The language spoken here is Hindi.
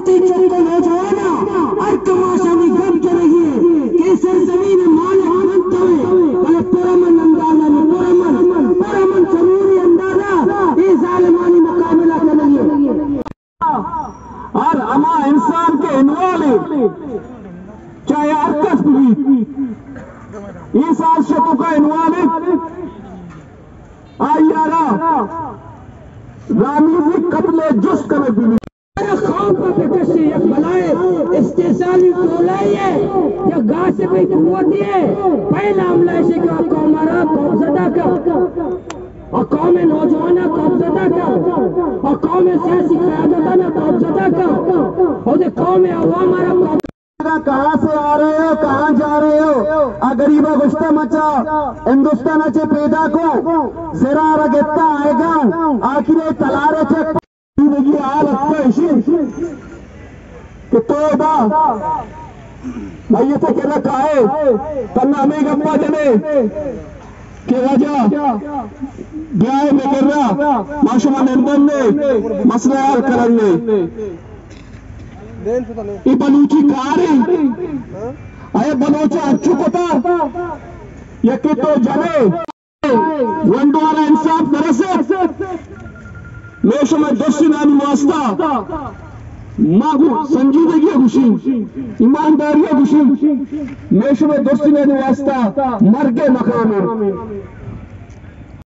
कमेटी चुप नौजवाना और तमाशानी गम के रही है कि सरजमीन मालिक बनते हुए भले पुरमन अंदाजा नहीं पुरमन जरूरी अंदाजा ये जालिमानी मुकाबला करेंगे और अमा इंसान के इन्वॉल्व चाहे अरकस भी इस आशतों का इन्वॉल्व आयारा रामीजी कत्ले जुस करे भी खाम पर बेकशी एक बनाए इस्तेसाली टोलाई है या गाछ पे कुवत है पहला हमला से का कौमारा कौमज़दा का और कौम नौजवाना कौमज़दा का और कौम सियासी क़यादताना कौमज़दा का और कौम अवामारा कहां से आ रहे हो कहां जा रहे हो गरीबा गुश्ता मचा हिंदुस्तान चे पैदा को जरा रगेता आएगा आखिर तलारे चे जिंदगी हालत कि तोबा भाई तो कहना काहे तन्ना हमें गप्पा जने के वजह ब्याह में कर रहा माशुमा निंदन ने मसला हल करने ये बलूची कारी अये बलोचा अच्छू कोता यके तो जने वंडवाला इंसाफ नरसे मेशो में दोस्ती नानी वास्ता मागू संजीदगी खुशी ईमानदारी खुशी मेशो में दोस्ती नानी वास्ता मर के मकाम